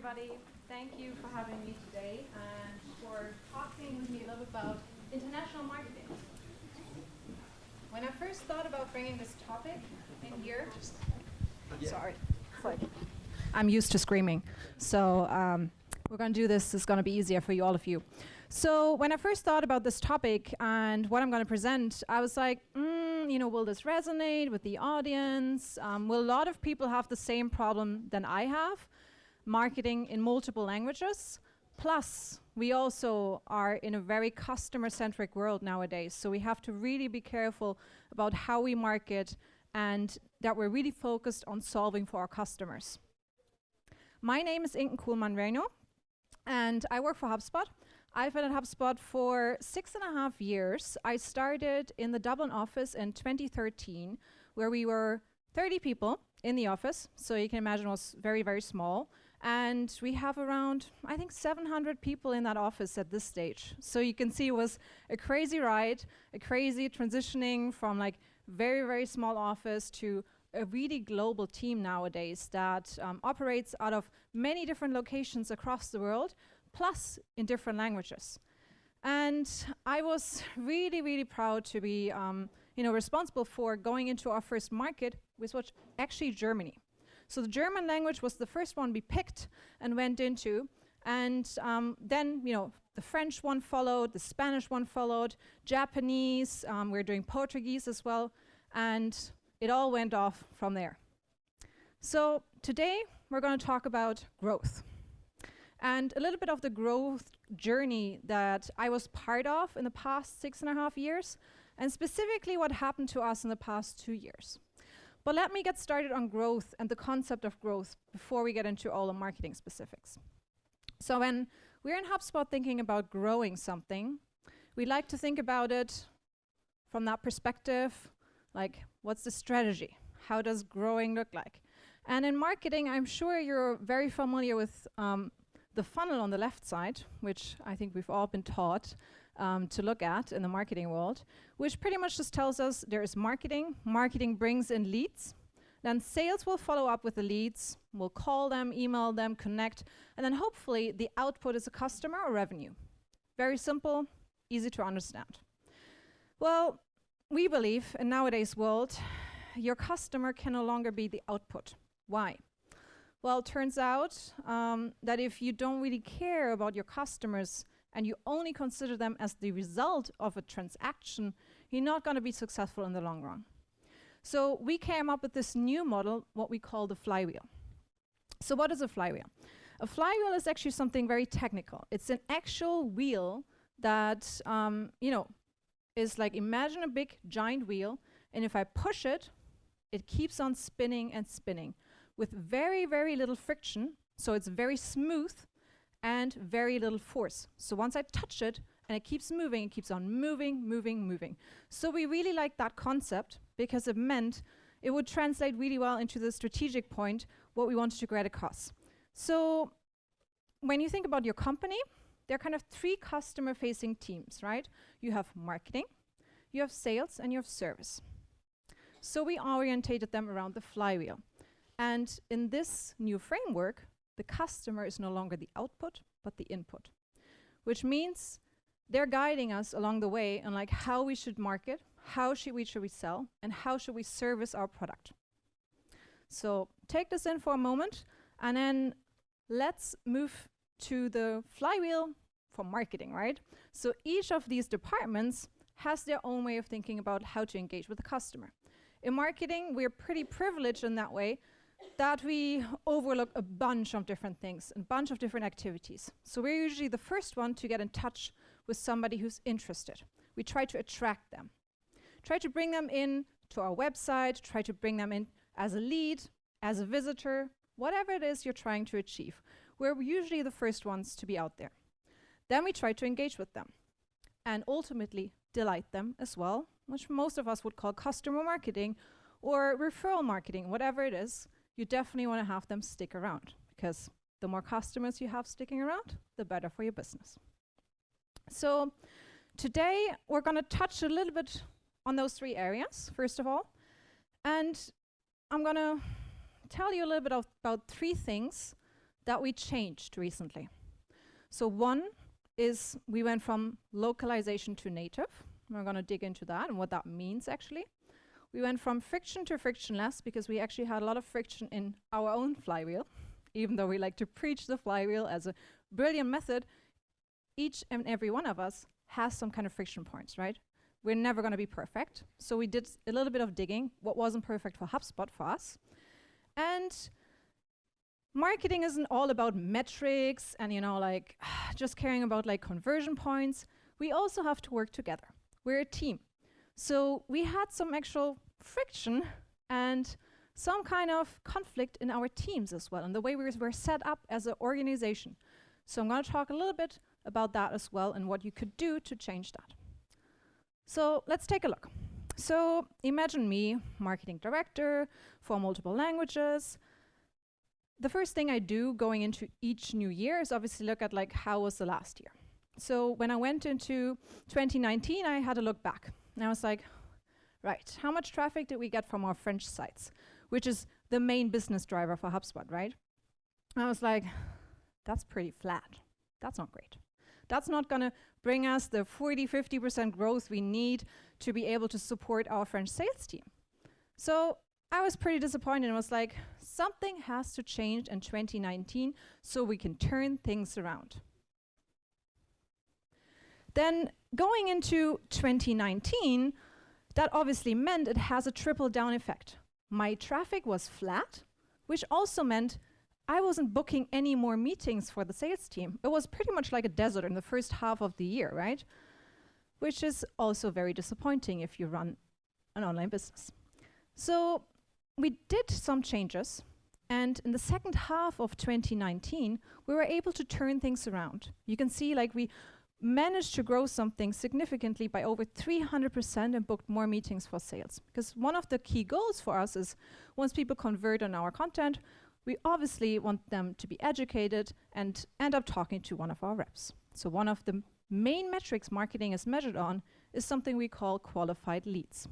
everybody. Thank you for having me today and for talking with me a little bit about international marketing. When I first thought about bringing this topic in here, sorry, I'm used to screaming, so we're going to do this. It's going to be easier for all of you. So when I first thought about this topic and what I'm going to present, I was like, will this resonate with the audience? Will a lot of people have the same problem than I have? Marketing in multiple languages. Plus, we also are in a very customer-centric world nowadays, so we have to really be careful about how we market and that we're really focused on solving for our customers. My name is Inken Kuhlmann-Rhinow, and I work for HubSpot. I've been at HubSpot for 6.5 years. I started in the Dublin office in 2013, where we were 30 people in the office, so you can imagine it was very, very small. And we have around, I think, 700 people in that office at this stage. So you can see it was a crazy ride, a crazy transitioning from like very, very small office to a really global team nowadays that operates out of many different locations across the world, plus in different languages. And I was really, really proud to be responsible for going into our first market, which was actually Germany. So the German language was the first one we picked and went into. And then, the French one followed, the Spanish one followed, Japanese, we're doing Portuguese as well. And it all went off from there. So today, we're going to talk about growth. And a little bit of the growth journey that I was part of in the past 6.5 years, and specifically what happened to us in the past 2 years. But let me get started on growth and the concept of growth before we get into all the marketing specifics. So when we're in HubSpot thinking about growing something, we like to think about it from that perspective, like what's the strategy? How does growing look like? And in marketing, I'm sure you're very familiar with the funnel on the left side, which I think we've all been taught to look at in the marketing world, which pretty much just tells us there is marketing. Marketing brings in leads. Then sales will follow up with the leads. We'll call them, email them, connect, and then hopefully the output is a customer or revenue. Very simple, easy to understand. Well, we believe in nowadays world, your customer can no longer be the output. Why? Well, it turns out that if you don't really care about your customers and you only consider them as the result of a transaction, you're not going to be successful in the long run. So we came up with this new model, what we call the flywheel. So what is a flywheel? A flywheel is actually something very technical. It's an actual wheel that, is like, imagine a big giant wheel, and if I push it, it keeps on spinning and spinning with very, very little friction, so it's very smooth, and very little force. So once I touch it, and it keeps moving, it keeps on moving, moving, moving. So we really liked that concept because it meant it would translate really well into the strategic point, what we wanted to create across. So when you think about your company, there are kind of 3 customer-facing teams, right? You have marketing, you have sales, and you have service. So we orientated them around the flywheel. And in this new framework, the customer is no longer the output, but the input, which means they're guiding us along the way on like how we should market, how should we sell, and how should we service our product. So take this in for a moment, and then let's move to the flywheel for marketing, right? So each of these departments has their own way of thinking about how to engage with the customer. In marketing, we're pretty privileged in that way that we overlook a bunch of different things, a bunch of different activities. So we're usually the first one to get in touch with somebody who's interested. We try to attract them. Try to bring them in to our website, try to bring them in as a lead, as a visitor, whatever it is you're trying to achieve. We're usually the first ones to be out there. Then we try to engage with them and ultimately delight them as well, which most of us would call customer marketing or referral marketing, whatever it is. You definitely want to have them stick around, because the more customers you have sticking around, the better for your business. So today, we're going to touch a little bit on those 3 areas, first of all. And I'm going to tell you a little bit about 3 things that we changed recently. So one is we went from localization to native. We're going to dig into that and what that means actually. We went from friction to frictionless because we actually had a lot of friction in our own flywheel. Even though we like to preach the flywheel as a brilliant method, each and every one of us has some kind of friction points, right? We're never going to be perfect. So we did a little bit of digging. What wasn't perfect for HubSpot for us? And marketing isn't all about metrics and, you know, like just caring about like conversion points. We also have to work together. We're a team. So we had some actual friction and some kind of conflict in our teams as well, and the way we were set up as an organization. So I'm going to talk a little bit about that as well and what you could do to change that. So let's take a look. So imagine me, marketing director for multiple languages. The first thing I do going into each new year is obviously look at like how was the last year. So when I went into 2019, I had a look back. And I was like, right, how much traffic did we get from our French sites? Which is the main business driver for HubSpot, right? And I was like, that's pretty flat. That's not great. That's not going to bring us the 40–50% growth we need to be able to support our French sales team. So I was pretty disappointed and was like, something has to change in 2019 so we can turn things around. Then going into 2019, that obviously meant it has a trickle-down effect. My traffic was flat, which also meant I wasn't booking any more meetings for the sales team. It was pretty much like a desert in the first half of the year, right? Which is also very disappointing if you run an online business. So we did some changes, and in the second half of 2019, we were able to turn things around. You can see like we managed to grow something significantly by over 300% and booked more meetings for sales. Because one of the key goals for us is once people convert on our content, we obviously want them to be educated and end up talking to one of our reps. So one of the main metrics marketing is measured on is something we call qualified leads.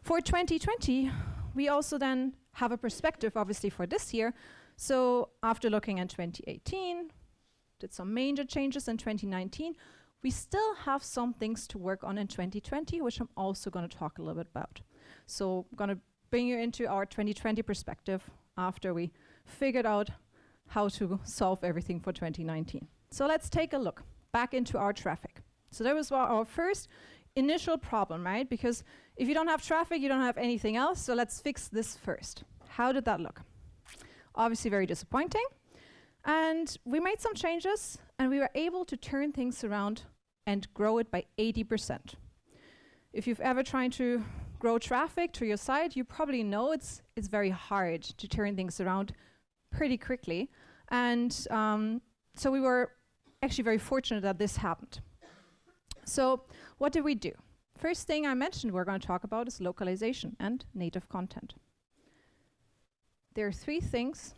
For 2020, we also then have a perspective obviously for this year. So after looking at 2018, did some major changes in 2019. We still have some things to work on in 2020, which I'm also going to talk a little bit about. So I'm going to bring you into our 2020 perspective after we figured out how to solve everything for 2019. So let's take a look back into our traffic. So that was our first initial problem, right? Because if you don't have traffic, you don't have anything else. So let's fix this first. How did that look? Obviously very disappointing. And we made some changes, and we were able to turn things around and grow it by 80%. If you've ever tried to grow traffic to your site, you probably know it's very hard to turn things around pretty quickly. And so we were actually very fortunate that this happened. So what did we do? First thing I mentioned we're going to talk about is localization and native content. There are three things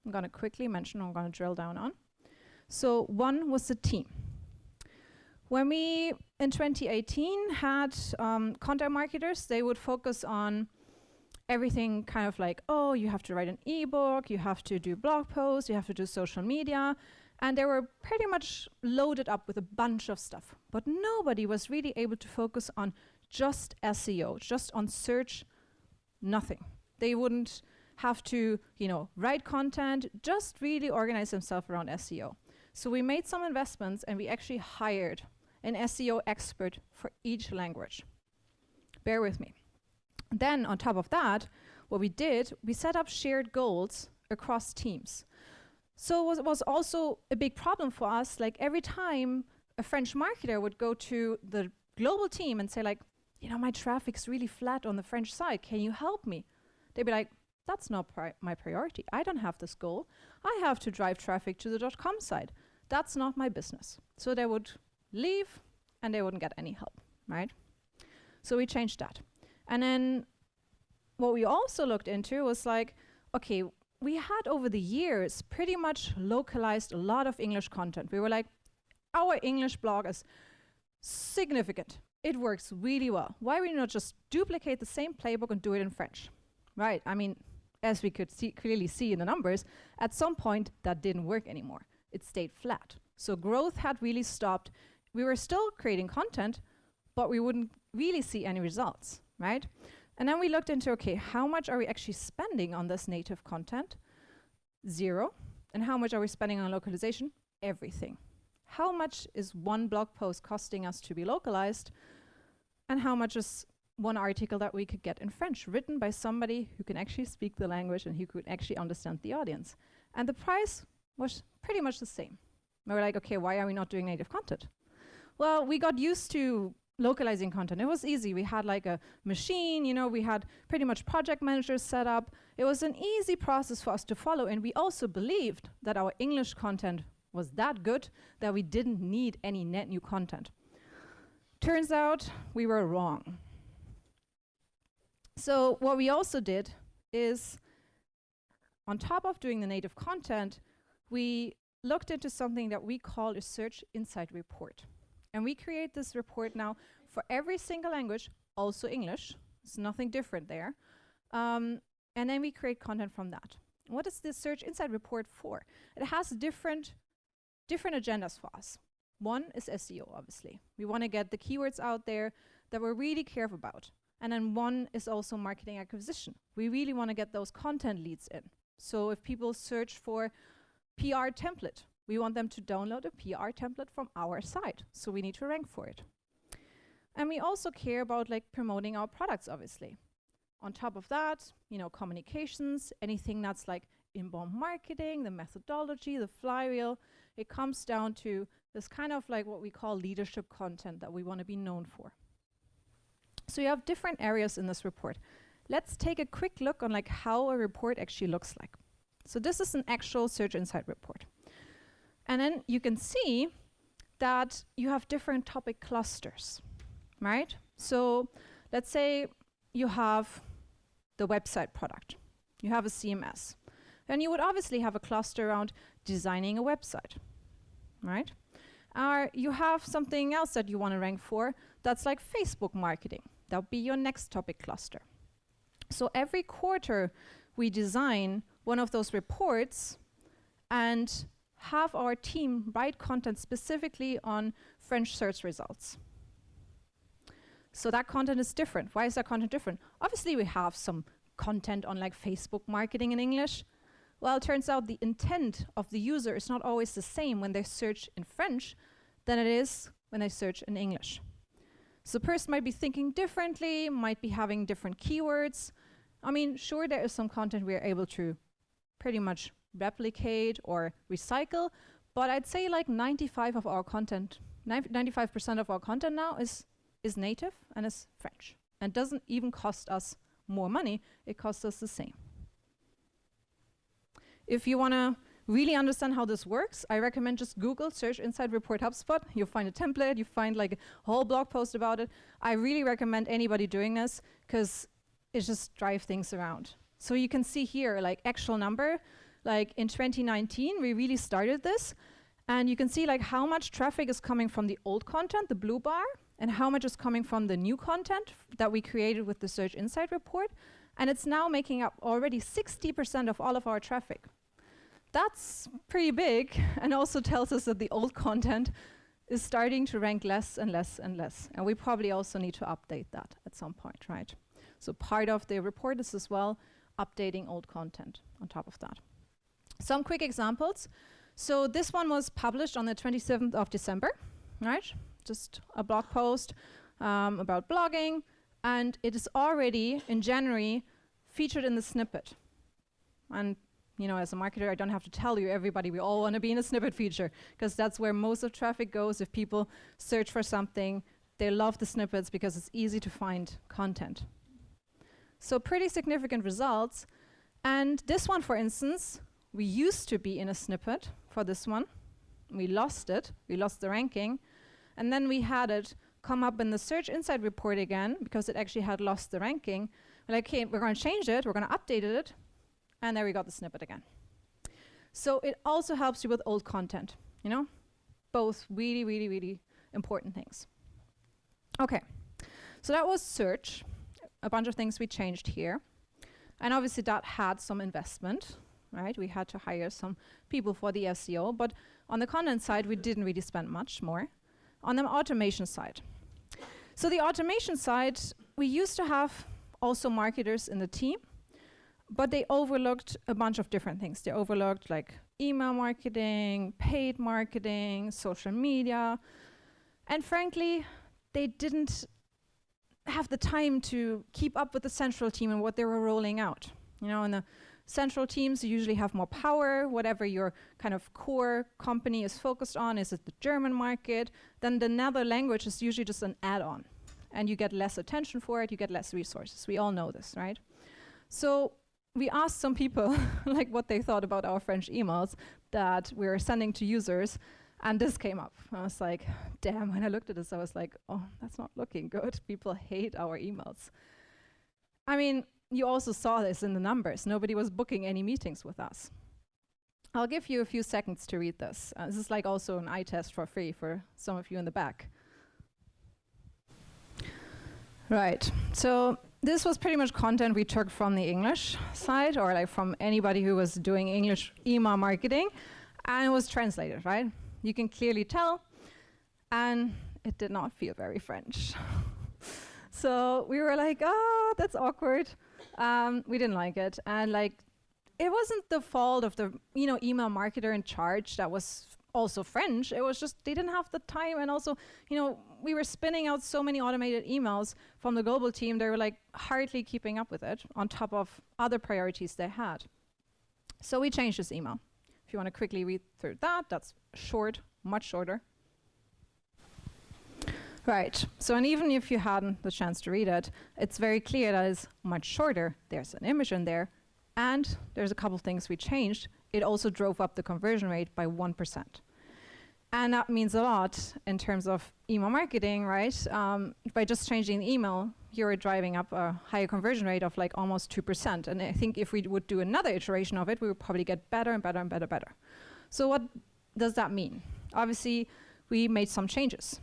I'm going to quickly mention, I'm going to drill down on. So one was the team. When we, in 2018, had content marketers, they would focus on everything kind of like, oh, you have to write an ebook, you have to do blog posts, you have to do social media. And they were pretty much loaded up with a bunch of stuff. But nobody was really able to focus on just SEO, just on search, nothing. They wouldn't have to, you know, write content, just really organize themselves around SEO. So we made some investments and we actually hired an SEO expert for each language. Bear with me. Then on top of that, what we did, we set up shared goals across teams. So it was also a big problem for us, like every time a French marketer would go to the global team and say like, you know, my traffic's really flat on the French side, can you help me? They'd be like, that's not my priority. I don't have this goal. I have to drive traffic to the .com side. That's not my business. So they would leave and they wouldn't get any help, right? So we changed that. And then what we also looked into was like, okay, we had over the years pretty much localized a lot of English content. We were like, our English blog is significant. It works really well. Why would we not just duplicate the same playbook and do it in French? Right, I mean, as we could clearly see in the numbers, at some point that didn't work anymore. It stayed flat. So growth had really stopped. We were still creating content, but we wouldn't really see any results, right? And then we looked into, okay, how much are we actually spending on this native content? 0. And how much are we spending on localization? Everything. How much is one blog post costing us to be localized? And how much is one article that we could get in French, written by somebody who can actually speak the language and who could actually understand the audience? And the price was pretty much the same. We were like, okay, why are we not doing native content? Well, we got used to localizing content. It was easy. We had like a machine, you know, we had pretty much project managers set up. It was an easy process for us to follow, and we also believed that our English content was that good that we didn't need any net new content. Turns out we were wrong. So what we also did is, on top of doing the native content, we looked into something that we call a Search Insight Report. And we create this report now for every single language, also English. There's nothing different there. And then we create content from that. What is this Search Insight Report for? It has different agendas for us. One is SEO, obviously. We want to get the keywords out there that we're really careful about. And then one is also marketing acquisition. We really want to get those content leads in. So if people search for PR template, we want them to download a PR template from our site. So we need to rank for it. And we also care about like promoting our products, obviously. On top of that, you know, communications, anything that's like inbound marketing, the methodology, the flywheel, it comes down to this kind of like what we call leadership content that we want to be known for. So you have different areas in this report. Let's take a quick look on like how a report actually looks like. So this is an actual Search Insight report. And then you can see that you have different topic clusters, right? So let's say you have the website product. You have a CMS. Then you would obviously have a cluster around designing a website, right? Or you have something else that you want to rank for that's like Facebook marketing. That would be your next topic cluster. So every quarter we design one of those reports and have our team write content specifically on French search results. So that content is different. Why is that content different? Obviously we have some content on like Facebook marketing in English. Well, it turns out the intent of the user is not always the same when they search in French than it is when they search in English. So the person might be thinking differently, might be having different keywords. I mean, sure, there is some content we are able to pretty much replicate or recycle, but I'd say like 95% of our content now is native and is French, and doesn't even cost us more money, it costs us the same. If you want to really understand how this works, I recommend just Google Search Insight Report HubSpot. You'll find a template, you find like a whole blog post about it. I really recommend anybody doing this because it just drives things around. So you can see here like actual number, like in 2019 we really started this, and you can see like how much traffic is coming from the old content, the blue bar, and how much is coming from the new content that we created with the Search Insight Report. And it's now making up already 60% of all of our traffic. That's pretty big, and also tells us that the old content is starting to rank less and less and less. And we probably also need to update that at some point, right? So part of the report is as well updating old content on top of that. Some quick examples. So this one was published on the 27th of December, right? Just a blog post about blogging, and it is already in January featured in the snippet. And you know, as a marketer, I don't have to tell you, everybody, we all want to be in a snippet feature, because that's where most of traffic goes. If people search for something, they love the snippets because it's easy to find content. So pretty significant results. And this one, for instance, we used to be in a snippet for this one. We lost it. We lost the ranking. And then we had it come up in the Search Insight Report again because it actually had lost the ranking. We're like, okay, we're going to change it. We're going to update it. And there we got the snippet again. So it also helps you with old content, you know? Both really, really, really important things. Okay, so that was search. A bunch of things we changed here. And obviously that had some investment, right? We had to hire some people for the SEO, but on the content side, we didn't really spend much more. On the automation side. So the automation side, we used to have also marketers in the team, but they overlooked a bunch of different things. They overlooked like email marketing, paid marketing, social media, and frankly, they didn't have the time to keep up with the central team and what they were rolling out. You know, in the central teams, you usually have more power, whatever your kind of core company is focused on. Is it the German market? Then the another language is usually just an add-on, and you get less attention for it, you get less resources. We all know this, right? So we asked some people like what they thought about our French emails that we were sending to users, and this came up. I was like, damn, when I looked at this, I was like, oh, that's not looking good. People hate our emails. I mean, you also saw this in the numbers. Nobody was booking any meetings with us. I'll give you a few seconds to read this. This is like also an eye test for free for some of you in the back. Right, so this was pretty much content we took from the English side, or like from anybody who was doing English email marketing, and it was translated, right? You can clearly tell, and it did not feel very French. So we were like, oh, that's awkward. We didn't like it, and like, it wasn't the fault of the email marketer in charge that was also French. It was just they didn't have the time, and also we were spinning out so many automated emails from the global team. They were like hardly keeping up with it on top of other priorities they had. So we changed this email. If you want to quickly read through that, that's short, much shorter. Right, so and even if you hadn't the chance to read it, it's very clear that it's much shorter. There's an image in there, and there's a couple things we changed. It also drove up the conversion rate by 1%. And that means a lot in terms of email marketing, right? By just changing the email, you're driving up a higher conversion rate of like almost 2%. And I think if we would do another iteration of it, we would probably get better and better and better and better. So what does that mean? Obviously, we made some changes.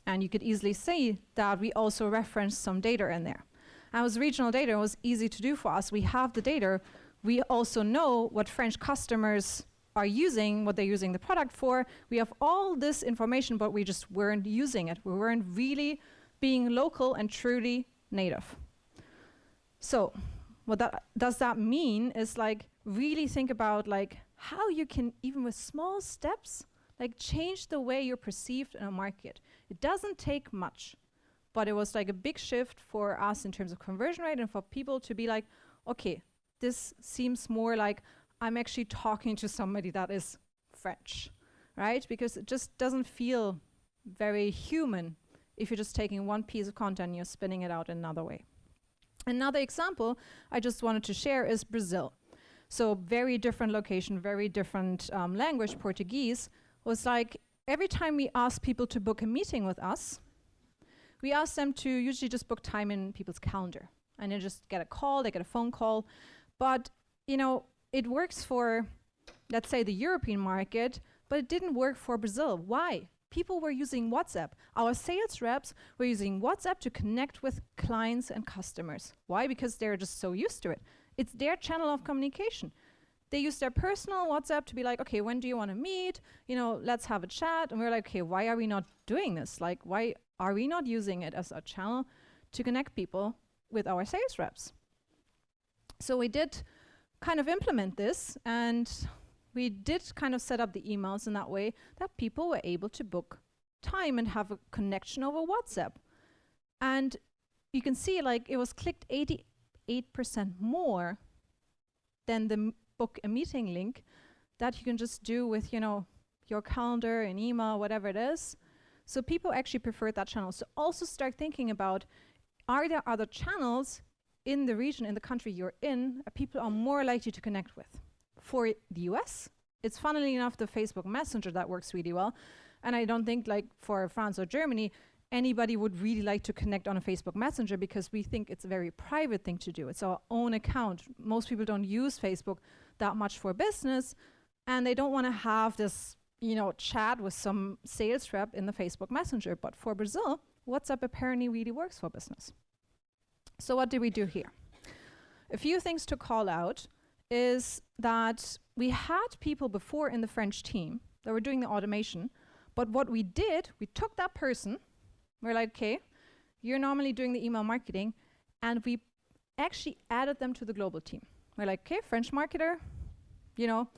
And you could easily see that we also referenced some data in there. And with regional data, it was easy to do for us. We have the data. We also know what French customers are using, what they're using the product for. We have all this information, but we just weren't using it. We weren't really being local and truly native. So what does that mean is like really think about like how you can, even with small steps, like change the way you're perceived in a market. It doesn't take much, but it was like a big shift for us in terms of conversion rate and for people to be like, okay, this seems more like I'm actually talking to somebody that is French, right? Because it just doesn't feel very human if you're just taking one piece of content and you're spinning it out in another way. Another example I just wanted to share is Brazil. So very different location, very different language, Portuguese, was like every time we asked people to book a meeting with us, we asked them to usually just book time in people's calendar and then just get a call, they get a phone call. But, it works for, let's say, the European market, but it didn't work for Brazil. Why? People were using WhatsApp. Our sales reps were using WhatsApp to connect with clients and customers. Why? Because they're just so used to it. It's their channel of communication. They use their personal WhatsApp to be like, okay, when do you want to meet? Let's have a chat. And we're like, okay, why are we not doing this? Like, why are we not using it as a channel to connect people with our sales reps? So we did kind of implement this, and we did kind of set up the emails in that way that people were able to book time and have a connection over WhatsApp. And you can see like it was clicked 88% more than the book a meeting link that you can just do with, your calendar and email, whatever it is. So people actually preferred that channel. So also start thinking about, are there other channels in the region, in the country you're in, people are more likely to connect with? For the US, it's funnily enough the Facebook Messenger that works really well. And I don't think like for France or Germany, anybody would really like to connect on a Facebook Messenger because we think it's a very private thing to do. It's our own account. Most people don't use Facebook that much for business, and they don't want to have this, chat with some sales rep in the Facebook Messenger. But for Brazil, WhatsApp apparently really works for business. So what did we do here? a few things to call out is that we had people before in the French team that were doing the automation, but what we did, we took that person, we're like, okay, you're normally doing the email marketing, and we actually added them to the global team. We're like, okay, French marketer, you know,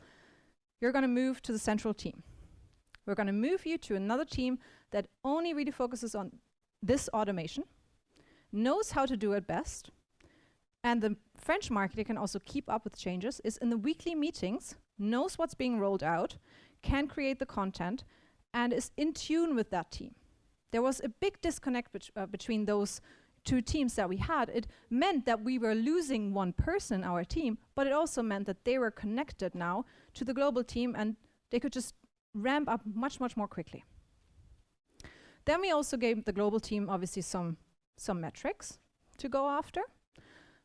you're gonna move to the central team. We're gonna move you to another team that only really focuses on this automation, knows how to do it best, and the French marketer can also keep up with changes, is in the weekly meetings, knows what's being rolled out, can create the content, and is in tune with that team. There was a big disconnect between those two teams that we had. It meant that we were losing one person in our team, but it also meant that they were connected now to the global team and they could just ramp up much, much more quickly. Then we also gave the global team obviously some metrics to go after.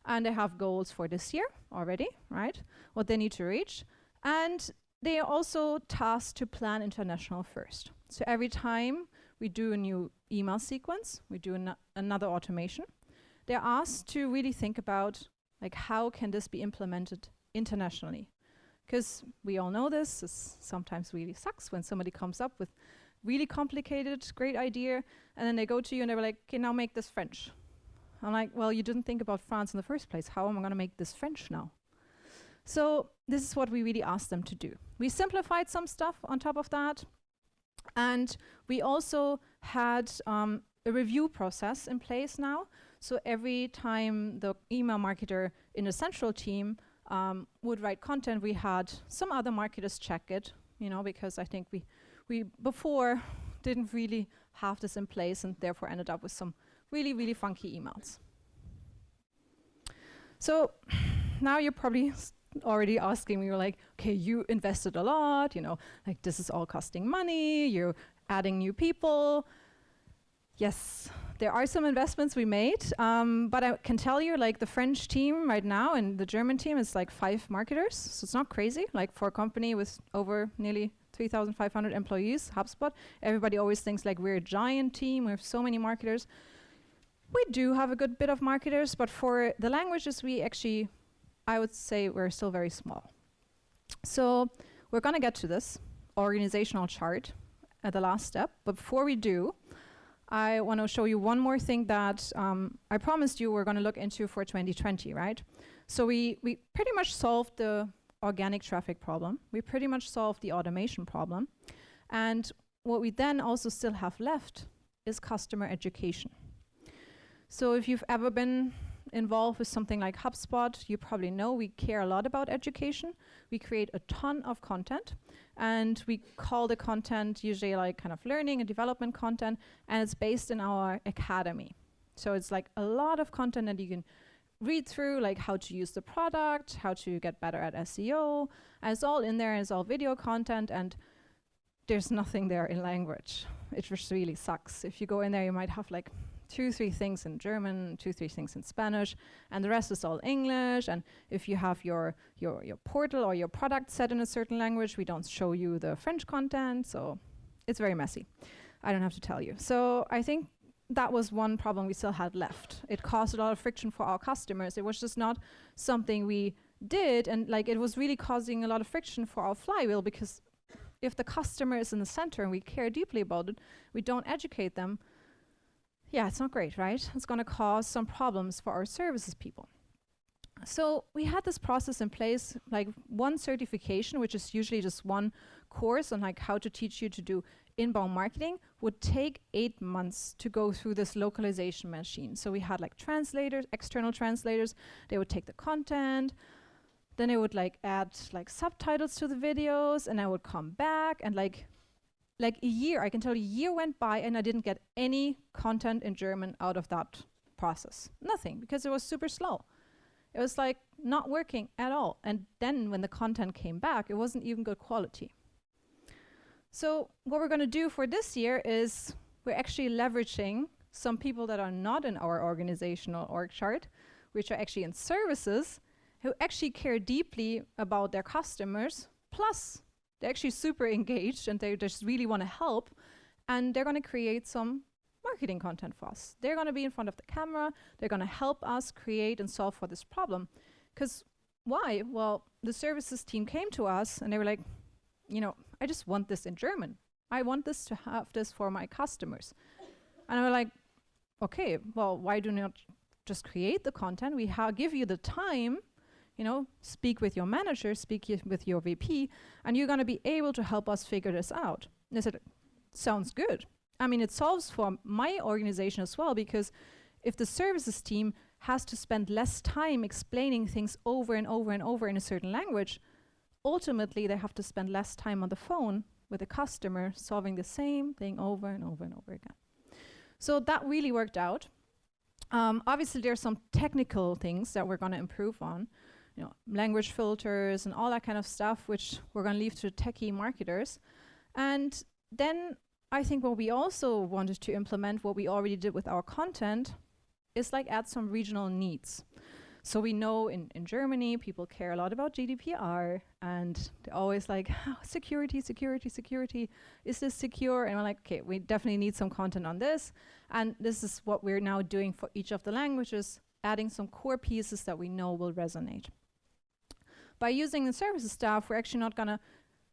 And they have goals for this year already, right? What they need to reach. And they are also tasked to plan international first. So every time we do a new email sequence, we do another automation, they're asked to really think about, like, how can this be implemented internationally? Because we all know this sometimes really sucks when somebody comes up with really complicated, great idea, and then they go to you and they're like, okay, now make this French. I'm like, well, you didn't think about France in the first place. How am I going to make this French now? So this is what we really asked them to do. We simplified some stuff on top of that. And we also had a review process in place now. So every time the email marketer in the central team would write content, we had some other marketers check it, you know, because I think we before didn't really have this in place and therefore ended up with some really, really funky emails. So now you're probably already asking me, you're like, okay, you invested a lot, you know, like this is all costing money, you're adding new people. Yes, there are some investments we made, but I can tell you, like the French team right now and the German team is like 5 marketers, so it's not crazy. Like for a company with over nearly 3,500 employees, HubSpot, everybody always thinks like we're a giant team, we have so many marketers. We do have a good bit of marketers, but for the languages, we actually, I would say we're still very small. So we're gonna get to this organizational chart at the last step, but before we do, I wanna show you one more thing that I promised you we're gonna look into for 2020, right? So we pretty much solved the organic traffic problem. We pretty much solved the automation problem. And what we then also still have left is customer education. So if you've ever been involved with something like HubSpot, you probably know we care a lot about education. We create a ton of content, and we call the content usually like kind of learning and development content, and it's based in our academy. So it's like a lot of content that you can read through, like how to use the product, how to get better at SEO, and it's all in there, and it's all video content, and there's nothing there in language. It just really sucks. If you go in there, you might have like 2-3 things in German, 2-3 things in Spanish, and the rest is all English. And if you have your portal or your product set in a certain language, we don't show you the French content, so it's very messy. I don't have to tell you. So I think that was one problem we still had left. It caused a lot of friction for our customers. It was just not something we did, and like it was really causing a lot of friction for our flywheel, because if the customer is in the center and we care deeply about it, we don't educate them, yeah, it's not great, right? It's gonna cause some problems for our services people. So we had this process in place, like one certification, which is usually just one course on like how to teach you to do inbound marketing, would take 8 months to go through this localization machine. So we had like translators, external translators, they would take the content, then they would like add like subtitles to the videos, and I would come back, and like a year, I can tell you, a year went by and I didn't get any content in German out of that process. Nothing, because it was super slow. It was like not working at all. And then when the content came back, it wasn't even good quality. So what we're gonna do for this year is we're actually leveraging some people that are not in our organizational org chart, which are actually in services, who actually care deeply about their customers, plus they're actually super engaged and they just really want to help, and they're going to create some marketing content for us. They're going to be in front of the camera, they're going to help us create and solve for this problem. Because why? Well, the services team came to us and they were like, you know, I just want this in German. I want this to have this for my customers. And I was like, okay, well, why do not just create the content? We give you the time, you know, speak with your manager, speak with your VP, and you're going to be able to help us figure this out. And I said, sounds good. I mean, it solves for my organization as well, because if the services team has to spend less time explaining things over and over and over in a certain language, ultimately they have to spend less time on the phone with a customer solving the same thing over and over and over again. So that really worked out. Obviously, there's some technical things that we're going to improve on, you know, language filters and all that kind of stuff, which we're going to leave to techie marketers. And then I think what we also wanted to implement, what we already did with our content, is like add some regional needs. So we know in Germany, people care a lot about GDPR, and they're always like, oh, security, security, security. Is this secure? And we're like, okay, we definitely need some content on this. And this is what we're now doing for each of the languages, adding some core pieces that we know will resonate. By using the services staff, we're actually not gonna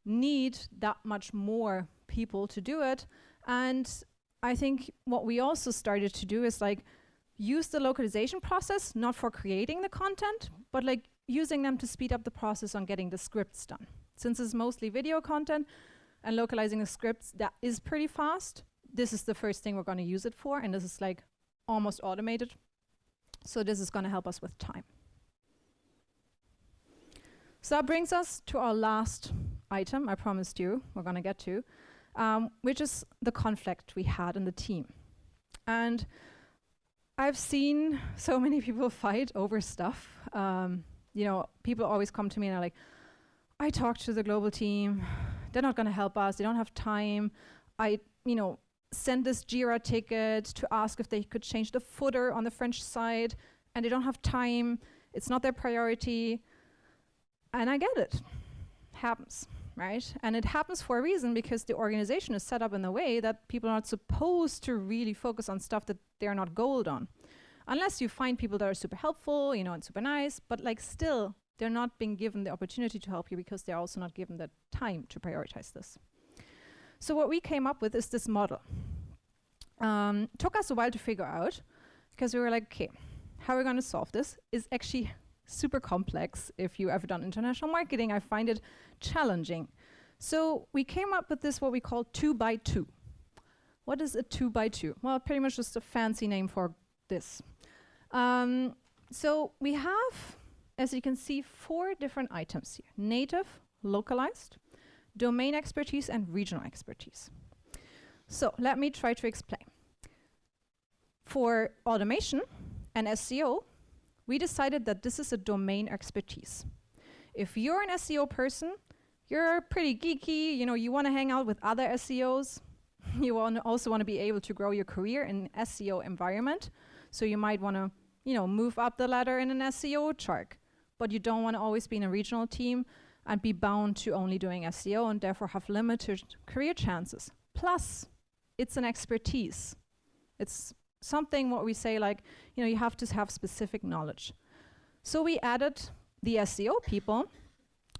need that much more people to do it. And I think what we also started to do is like, use the localization process, not for creating the content, but like using them to speed up the process on getting the scripts done. Since it's mostly video content and localizing the scripts, that is pretty fast. This is the first thing we're going to use it for, and this is like almost automated. So this is going to help us with time. So that brings us to our last item I promised you we're going to get to, which is the conflict we had in the team. And I've seen so many people fight over stuff. You know, people always come to me and are like, I talked to the global team, they're not gonna help us, they don't have time. I, you know, sent this Jira ticket to ask if they could change the footer on the French side, and they don't have time, it's not their priority. And I get it, happens, right? And it happens for a reason, because the organization is set up in a way that people are not supposed to really focus on stuff that they're not gold on. Unless you find people that are super helpful, you know, and super nice, but like still, they're not being given the opportunity to help you because they're also not given the time to prioritize this. So what we came up with is this model. Took us a while to figure out, because we were like, okay, how are we gonna solve this? Is actually super complex. If you ever done international marketing, I find it challenging. So we came up with this, what we call 2x2. What is a 2x2? Well, pretty much just a fancy name for this. So we have, as you can see, 4 different items here: native, localized, domain expertise, and regional expertise. So let me try to explain. For automation and SEO, we decided that this is a domain expertise. If you're an SEO person, you're pretty geeky, you know, you want to hang out with other SEOs. You also want to be able to grow your career in an SEO environment. So you might want to, you know, move up the ladder in an SEO chart, but you don't want to always be in a regional team and be bound to only doing SEO and therefore have limited career chances. Plus, it's an expertise. It's something what we say like, you know, you have to have specific knowledge. So we added the SEO people,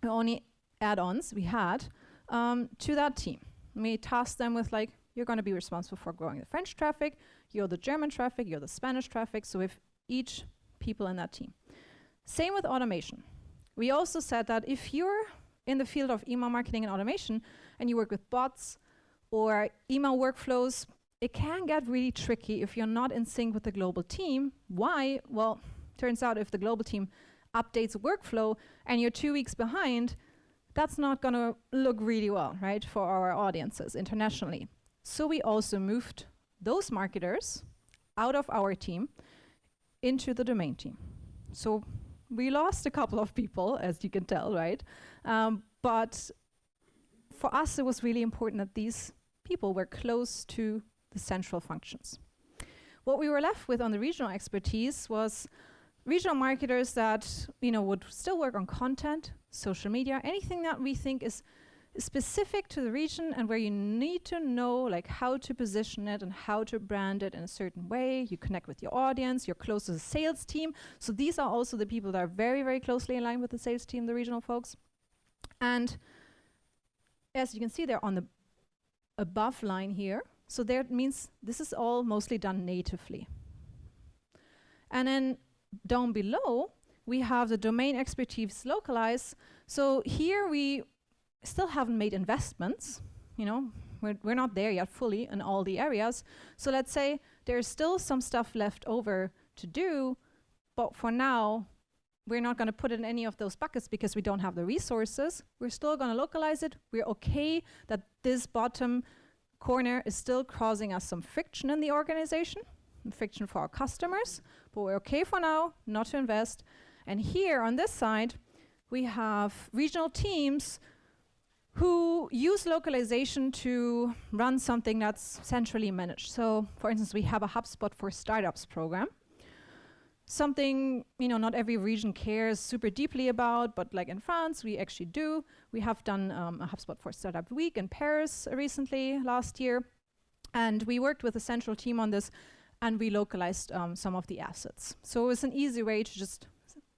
the only add-ons we had, to that team. We tasked them with like, you're going to be responsible for growing the French traffic, you're the German traffic, you're the Spanish traffic, so with each people in that team. Same with automation. We also said that if you're in the field of email marketing and automation and you work with bots or email workflows, it can get really tricky if you're not in sync with the global team. Why? Well, turns out if the global team updates a workflow and you're 2 weeks behind, that's not going to look really well, right, for our audiences internationally. So we also moved those marketers out of our team into the domain team. So we lost a couple of people, as you can tell, right? But for us, it was really important that these people were close to the central functions. What we were left with on the regional expertise was regional marketers that, you know, would still work on content, social media, anything that we think is specific to the region and where you need to know like how to position it and how to brand it in a certain way. You connect with your audience, you're close to the sales team. So these are also the people that are very, very closely aligned with the sales team, the regional folks. And as you can see, they're on the above line here. So that means this is all mostly done natively. And then down below, we have the domain expertise localized. So here we still haven't made investments. You know, we're not there yet fully in all the areas. So let's say there's still some stuff left over to do, but for now, we're not going to put it in any of those buckets because we don't have the resources. We're still going to localize it. We're okay that this bottom corner is still causing us some friction in the organization, friction for our customers, but we're okay for now not to invest. And here on this side, we have regional teams who use localization to run something that's centrally managed. So for instance, we have a HubSpot for Startups program. Something, you know, not every region cares super deeply about, but like in France, we actually do. We have done a HubSpot for Startup Week in Paris recently, last year. And we worked with a central team on this, and we localized some of the assets. So it was an easy way to just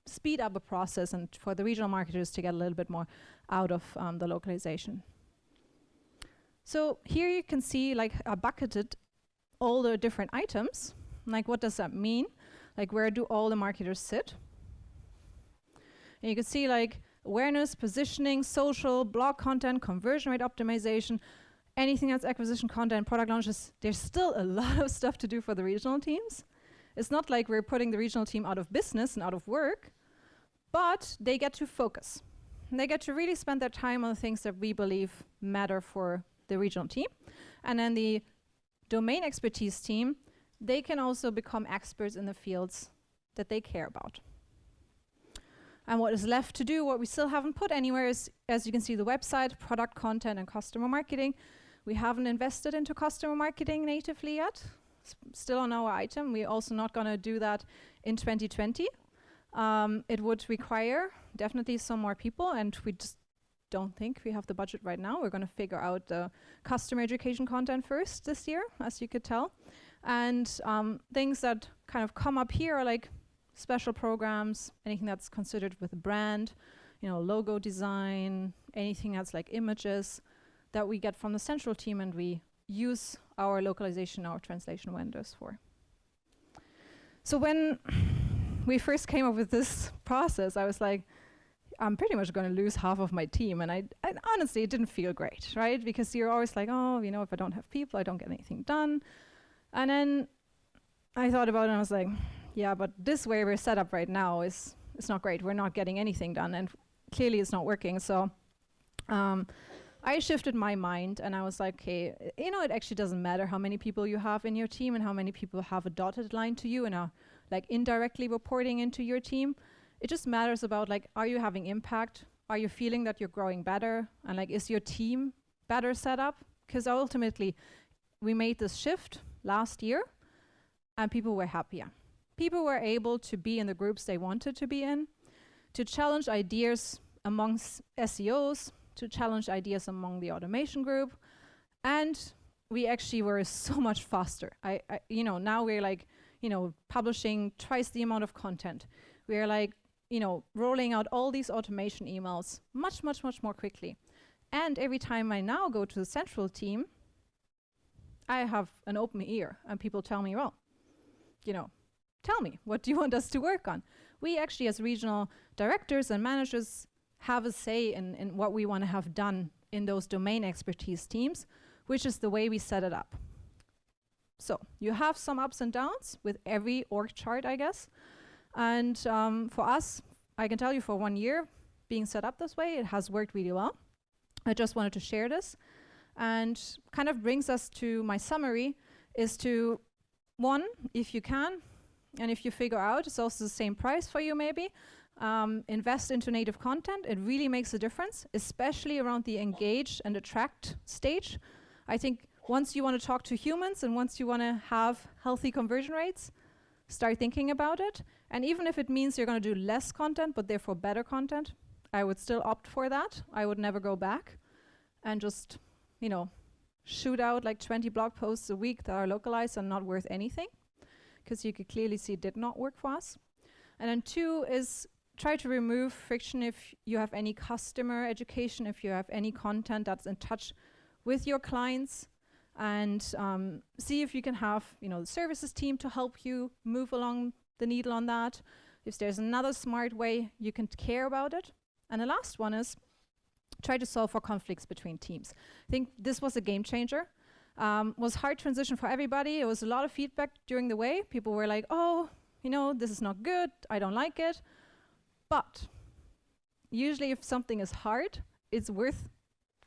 speed up a process and for the regional marketers to get a little bit more out of the localization. So here you can see, like, I bucketed all the different items. Like, what does that mean? Like, where do all the marketers sit? And you can see, like, awareness, positioning, social, blog content, conversion rate optimization, anything that's acquisition content, product launches. There's still a lot of stuff to do for the regional teams. It's not like we're putting the regional team out of business and out of work, but they get to focus. And they get to really spend their time on the things that we believe matter for the regional team. And then the domain expertise team, they can also become experts in the fields that they care about. And what is left to do, what we still haven't put anywhere is, as you can see, the website, product content, and customer marketing. We haven't invested into customer marketing natively yet. Still on our item. We're also not going to do that in 2020. It would require definitely some more people, and we just don't think we have the budget right now. We're going to figure out the customer education content first this year, as you could tell. And things that kind of come up here are like special programs, anything that's considered with a brand, you know, logo design, anything that's like images that we get from the central team and we use our localization, our translation vendors for. So when we first came up with this process, I was like, I'm pretty much going to lose half of my team. And I honestly, it didn't feel great, right? Because you're always like, oh, you know, if I don't have people, I don't get anything done. And then I thought about it and I was like, yeah, but this way we're set up right now is it's not great. We're not getting anything done, and clearly it's not working. So I shifted my mind and I was like, okay, you know, it actually doesn't matter how many people you have in your team and how many people have a dotted line to you and are like indirectly reporting into your team. It just matters about, like, are you having impact? Are you feeling that you're growing better? And like, is your team better set up? Because ultimately we made this shift last year and people were happier. People were able to be in the groups they wanted to be in, to challenge ideas amongst SEOs, to challenge ideas among the automation group. And we actually were so much faster. You know, now we're like, you know, publishing twice the amount of content. We're like, you know, rolling out all these automation emails much, much, much more quickly. And every time I now go to the central team, I have an open ear and people tell me, well, you know, tell me, what do you want us to work on? We actually, as regional directors and managers, have a say in what we want to have done in those domain expertise teams, which is the way we set it up. So you have some ups and downs with every org chart, I guess. And for us, I can tell you for 1 year, being set up this way, it has worked really well. I just wanted to share this. And kind of brings us to my summary, is to, one, if you can, and if you figure out it's also the same price for you maybe, invest into native content. It really makes a difference, especially around the engage and attract stage. I think once you want to talk to humans and once you want to have healthy conversion rates, start thinking about it. And even if it means you're going to do less content, but therefore better content, I would still opt for that. I would never go back. and just, you know, shoot out like 20 blog posts a week that are localized and not worth anything, because you could clearly see it did not work for us. And then 2 is try to remove friction if you have any customer education, if you have any content that's in touch with your clients, and see if you can have, you know, the services team to help you move along the needle on that. If there's another smart way you can care about it. And the last one is try to solve for conflicts between teams. I think this was a game changer. Was hard transition for everybody. It was a lot of feedback during the way. People were like, oh, you know, this is not good, I don't like it. But usually if something is hard, it's worth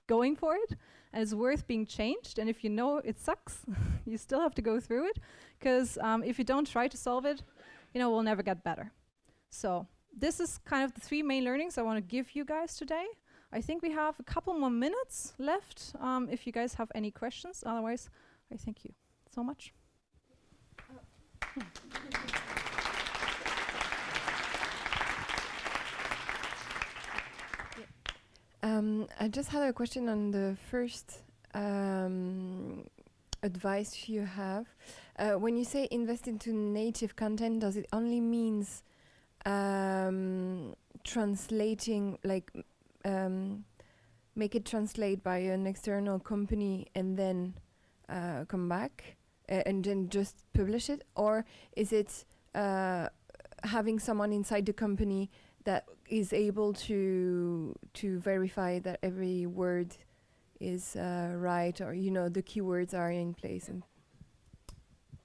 going for it, and it's worth being changed. And if you know it sucks, you still have to go through it, because if you don't try to solve it, you know, we'll never get better. So this is kind of the 3 main learnings I want to give you guys today. I think we have a couple more minutes left if you guys have any questions. Otherwise, I thank you so much. I just had a question on the first advice you have. When you say invest into native content, does it only means translating, like make it translate by an external company and then come back and then just publish it? Or is it having someone inside the company that is able to verify that every word is right, or, you know, the keywords are in place? And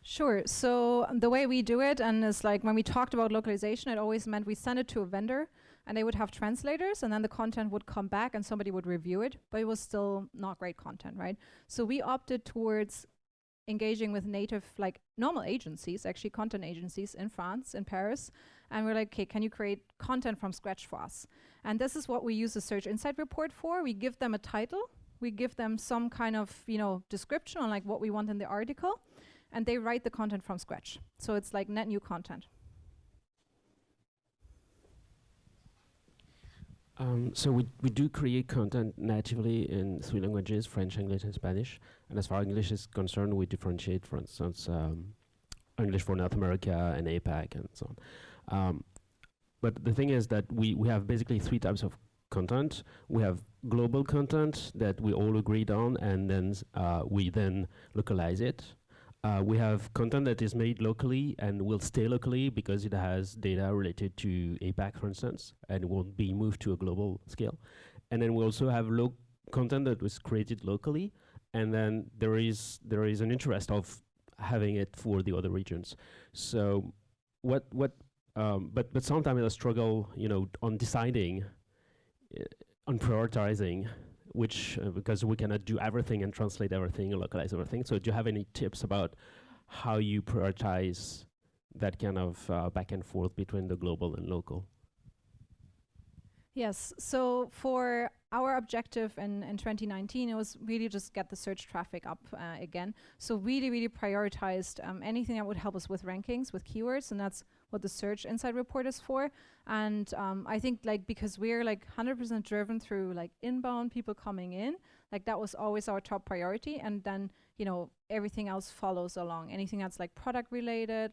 Sure. So the way we do it, and it's like when we talked about localization, it always meant we send it to a vendor and they would have translators, and then the content would come back and somebody would review it, but it was still not great content, right? So we opted towards engaging with native, like normal agencies, actually content agencies in France, in Paris, and we're like, okay, can you create content from scratch for us? And this is what we use the Search Insight Report for. We give them a title, we give them some kind of, you know, description on like what we want in the article, and they write the content from scratch. So it's like net new content. So we do create content natively in 3 languages, French, English, and Spanish. And as far as English is concerned, we differentiate, for instance, English for North America and APAC and so on. But the thing is that we have basically 3 types of content. We have global content that we all agreed on, and then we then localize it. We have content that is made locally and will stay locally because it has data related to APAC, for instance, and won't be moved to a global scale. And then we also have content that was created locally, and then there is an interest of having it for the other regions. So but sometimes I struggle, you know, on deciding, on prioritizing, which because we cannot do everything and translate everything and localize everything. So do you have any tips about how you prioritize that kind of back and forth between the global and local? Yes, so for our objective in 2019, it was really just get the search traffic up again. So really prioritized anything that would help us with rankings, with keywords, and that's what the Search Insight Report is for. And I think like because we're like 100% driven through like inbound people coming in, like that was always our top priority. And then, you know, everything else follows along. Anything that's like product related,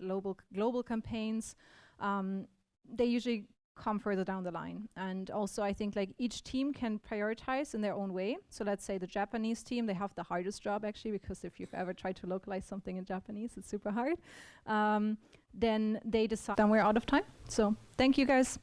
global campaigns, they usually come further down the line. And also I think like each team can prioritize in their own way. So let's say the Japanese team, they have the hardest job actually, because if you've ever tried to localize something in Japanese, it's super hard. Then they decide. Then we're out of time. So thank you guys.